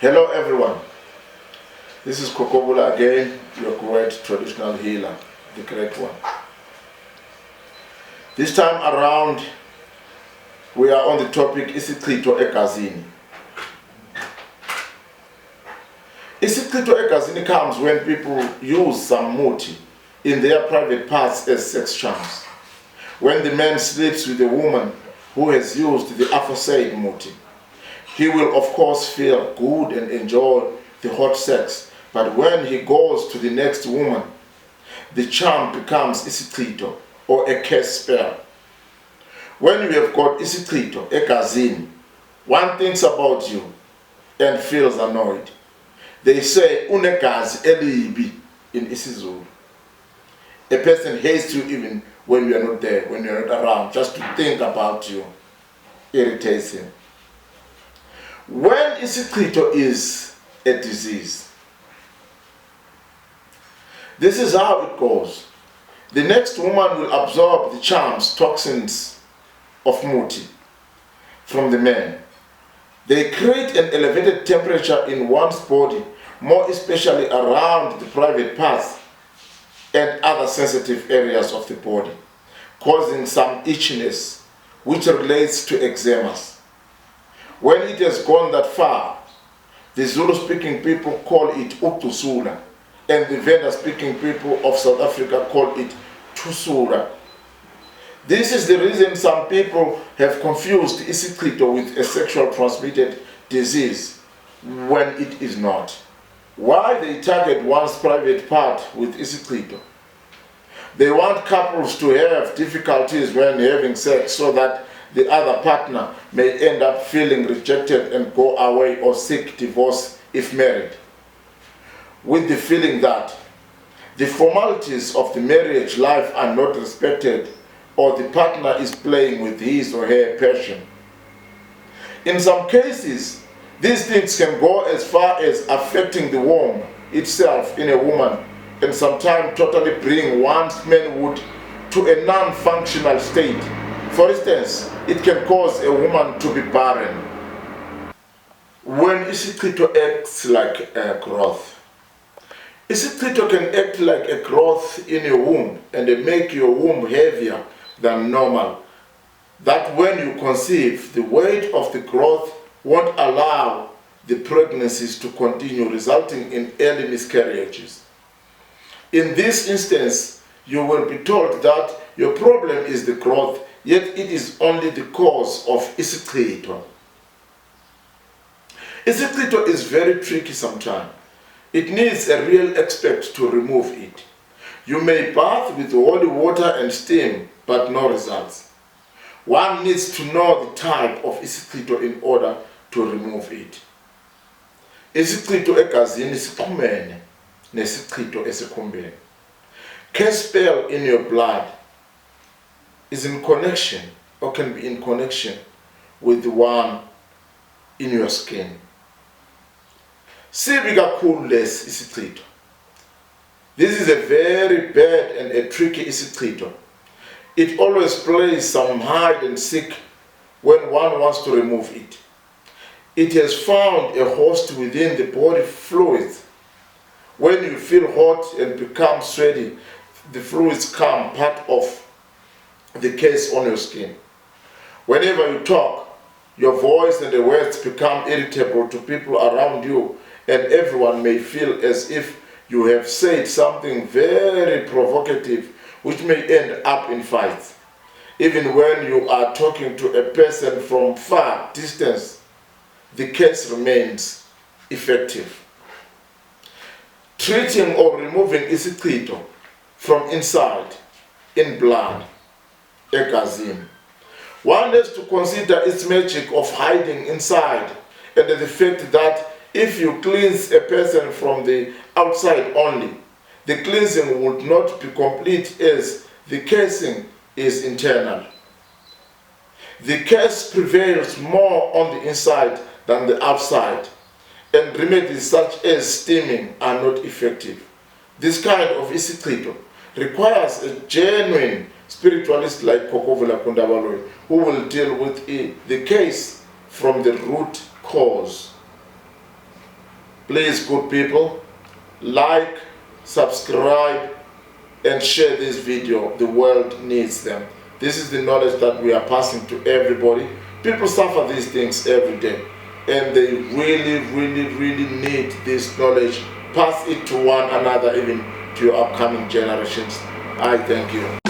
Hello everyone, this is Ugcusula again, your great traditional healer, the great one. This time around, we are on the topic Isichitho egazini. Isichitho egazini comes when people use some muthi in their private parts as sex charms. When the man sleeps with a woman who has used the aforesaid muthi, he will of course feel good and enjoy the hot sex, but when he goes to the next woman, the charm becomes Isichitho, or a curse spell. When you have got Isichitho egazini, one thinks about you and feels annoyed. They say unegazi, elibi in Zulu. A person hates you even when you are not there, when you are not around. Just to think about you irritates him. When Isichitho is a disease, this is how it goes. The next woman will absorb the charms, toxins of muthi from the man. They create an elevated temperature in one's body, more especially around the private parts and other sensitive areas of the body, causing some itchness, which relates to eczemas. When it has gone that far, the Zulu-speaking people call it Ugcusula, and the Venda-speaking people of South Africa call it Tusula. This is the reason some people have confused Isichitho with a sexual transmitted disease when it is not. Why they target one's private part with Isichitho? They want couples to have difficulties when having sex so that the other partner may end up feeling rejected and go away or seek divorce if married, with the feeling that the formalities of the marriage life are not respected or the partner is playing with his or her passion. In some cases, these things can go as far as affecting the womb itself in a woman and sometimes totally bring one's manhood to a non-functional state. For instance, it can cause a woman to be barren. When Isichitho acts like a growth, Isichitho can act like a growth in your womb and make your womb heavier than normal. That when you conceive, the weight of the growth won't allow the pregnancies to continue, resulting in early miscarriages. In this instance, you will be told that your problem is the growth, yet it is only the cause of Isichitho. Isichitho is very tricky sometimes. It needs a real expert to remove it. You may bath with holy water and steam, but no results. One needs to know the type of Isichitho in order to remove it. Isichitho egazini siqhumene nesichitho esikhumbeni. Curse spell in your blood is in connection, or can be in connection, with the one in your skin. Sibi kakhulu lesi isichitho. This is a very bad and a tricky Isichitho. It always plays some hide and seek when one wants to remove it. It has found a host within the body fluids. When you feel hot and become sweaty, the fluids come part of the case on your skin. Whenever you talk, your voice and the words become irritable to people around you, and everyone may feel as if you have said something very provocative, which may end up in fights. Even when you are talking to a person from far distance, the case remains effective. Treating or removing Isichitho from inside, in blood, egazini. One has to consider its magic of hiding inside and the fact that if you cleanse a person from the outside only, the cleansing would not be complete as the casing is internal. The curse prevails more on the inside than the outside, and remedies such as steaming are not effective. This kind of Isichitho requires a genuine spiritualist like Ugcusula who will deal with the case from the root cause. Please, good people, like, subscribe, and share this video. The world needs them. This is the knowledge that we are passing to everybody. People suffer these things every day, and they really need this knowledge. Pass it to one another, even to your upcoming generations. I thank you.